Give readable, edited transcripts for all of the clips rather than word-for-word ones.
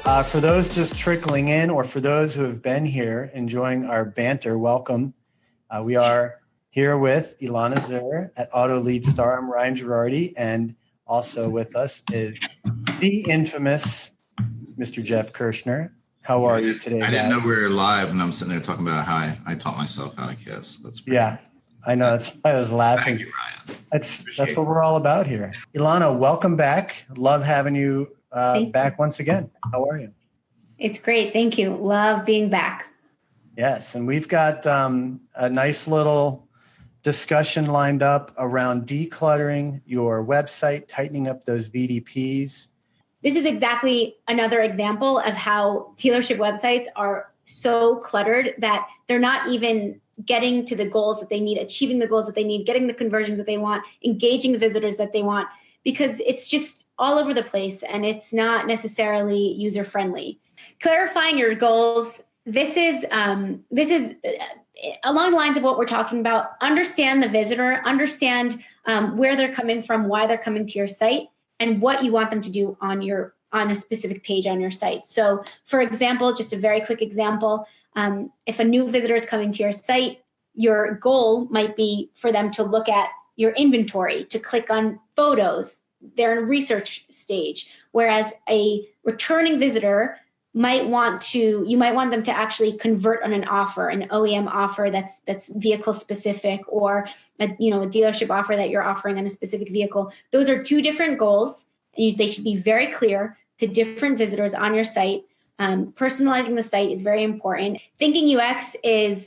For those just trickling in, or for those who have been here enjoying our banter, welcome. We are here with Ilana Zur at AutoLeadStar. I'm Ryan Girardi, and also with us is the infamous Mr. Jeff Kershner. How are you today, guys? I didn't know we were live, and I'm sitting there talking about how I taught myself how to kiss. That's pretty yeah, I know. I was laughing. Thank you, Ryan. That's what we're all about here. Ilana, welcome back. Love having you back once again. How are you? It's great. Thank you. Love being back. Yes, and we've got a nice little discussion lined up around decluttering your website, tightening up those VDPs. This is exactly another example of how dealership websites are so cluttered that they're not even getting to the goals that they need, achieving the goals that they need, getting the conversions that they want, engaging the visitors that they want, because it's just all over the place and it's not necessarily user friendly. Clarifying your goals. This is along the lines of what we're talking about. Understand the visitor, understand where they're coming from, why they're coming to your site, and what you want them to do on a specific page on your site. So, for example, just a very quick example, if a new visitor is coming to your site, your goal might be for them to look at your inventory, to click on photos. They're in a research stage, whereas a returning visitor you might want them to actually convert on an offer, an OEM offer that's vehicle specific, or a dealership offer that you're offering on a specific vehicle. Those are two different goals, and they should be very clear to different visitors on your site. Personalizing the site is very important. Thinking UX is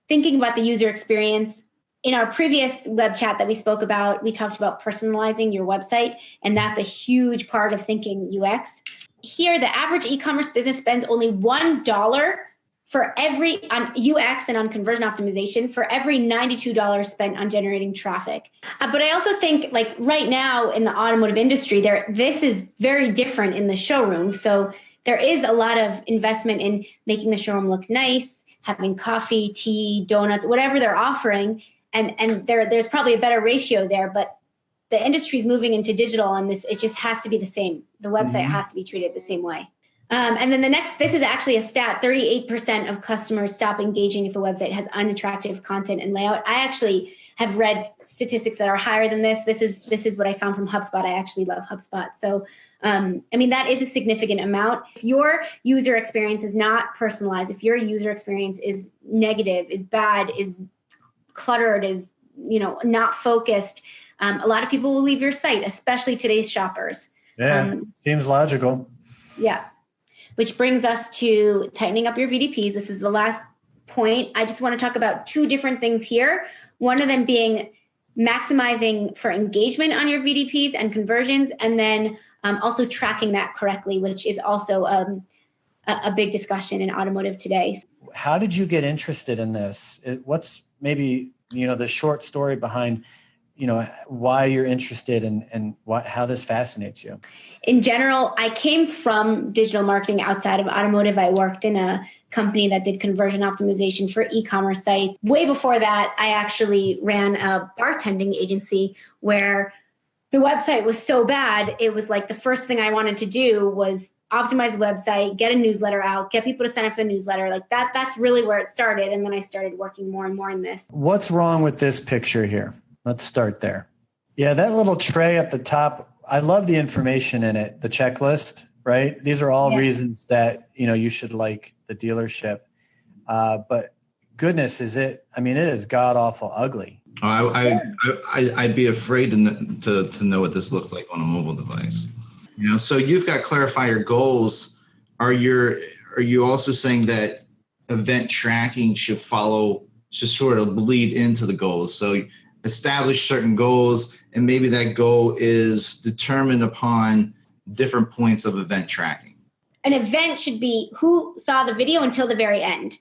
thinking about the user experience. In our previous web chat that we spoke about, we talked about personalizing your website, and that's a huge part of thinking UX. Here, the average e-commerce business spends only $1 on UX and on conversion optimization for every $92 spent on generating traffic. But I also think, like right now in the automotive industry, this is very different in the showroom. So there is a lot of investment in making the showroom look nice, having coffee, tea, donuts, whatever they're offering, and there's probably a better ratio there, but the industry is moving into digital, and it just has to be the same. The website has to be treated the same way. And then this is actually a stat: 38% of customers stop engaging if a website has unattractive content and layout. I actually have read statistics that are higher than this. This is what I found from HubSpot. I actually love HubSpot. So, that is a significant amount. If your user experience is not personalized, if your user experience is negative, is bad, is cluttered, is not focused, a lot of people will leave your site, especially today's shoppers. Yeah, seems logical. Yeah, which brings us to tightening up your VDPs. This is the last point. I just want to talk about two different things here. One of them being maximizing for engagement on your VDPs and conversions, and then also tracking that correctly, which is also a big discussion in automotive today. How did you get interested in this? What's maybe the short story behind why you're interested and how this fascinates you? In general, I came from digital marketing outside of automotive. I worked in a company that did conversion optimization for e-commerce sites. Way before that, I actually ran a bartending agency where the website was so bad, it was like the first thing I wanted to do was optimize the website, get a newsletter out, get people to sign up for the newsletter. Like that's really where it started. And then I started working more and more in this. What's wrong with this picture here? Let's start there. Yeah, that little tray at the top, I love the information in it, the checklist, right? These are all reasons that, you should like the dealership. But goodness, it is god-awful ugly. I'd be afraid to know what this looks like on a mobile device. So you've got to clarify your goals. Are you also saying that event tracking should sort of bleed into the goals? So establish certain goals, and maybe that goal is determined upon different points of event tracking. An event should be who saw the video until the very end.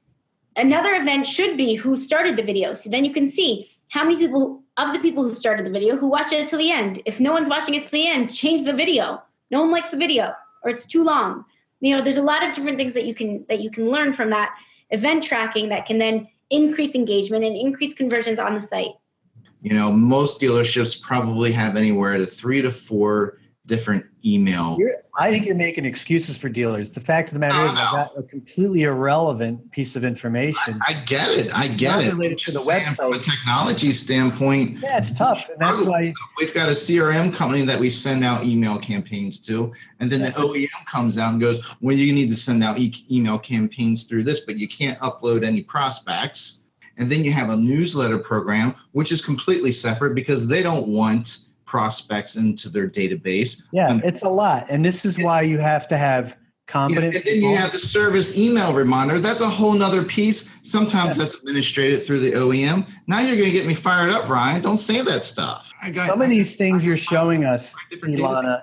Another event should be who started the video. So then you can see how many people of the people who started the video who watched it till the end. If no one's watching it to the end, change the video. No one likes the video, or it's too long. There's a lot of different things that you can learn from that event tracking that can then increase engagement and increase conversions on the site. Most dealerships probably have anywhere to 3 to 4 different email. I think you're making excuses for dealers. The fact of the matter is, I got a completely irrelevant piece of information. I get it. I get it. Related to the website. From a technology standpoint, yeah, it's tough, and that's why we've got a CRM company that we send out email campaigns to, and then the OEM comes out and goes, "Well, you need to send out email campaigns through this, but you can't upload any prospects." And then you have a newsletter program, which is completely separate because they don't want prospects into their database. Yeah, it's a lot. And this is why you have to have competent and then you have the service email reminder. That's a whole nother piece. Sometimes that's administrated through the OEM. Now you're going to get me fired up, Ryan. Don't say that stuff. Some of these things you're showing us, Ilana,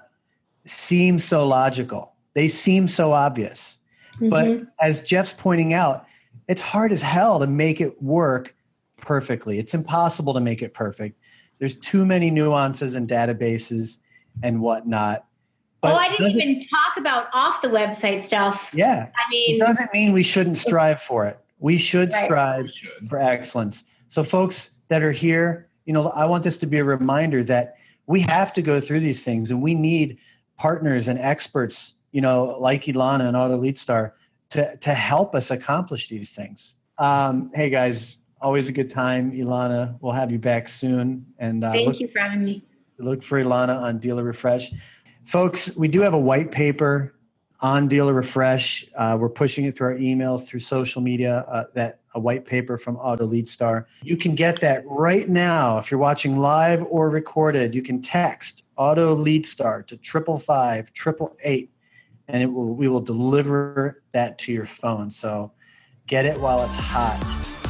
seem so logical. They seem so obvious. But as Jeff's pointing out, it's hard as hell to make it work perfectly. It's impossible to make it perfect. There's too many nuances in databases and whatnot. But I didn't even talk about off the website stuff. Yeah. I mean, it doesn't mean we shouldn't strive for it. We should strive for excellence. So folks that are here, I want this to be a reminder that we have to go through these things, and we need partners and experts, like Ilana and AutoLeadStar to help us accomplish these things. Hey guys, always a good time. Ilana, we'll have you back soon. And thank you for having me. Look for Ilana on DealerRefresh. Folks, we do have a white paper on DealerRefresh. We're pushing it through our emails, through social media, a white paper from AutoLeadStar. You can get that right now. If you're watching live or recorded, you can text AutoLeadStar to 555-888, and we will deliver that to your phone. So get it while it's hot.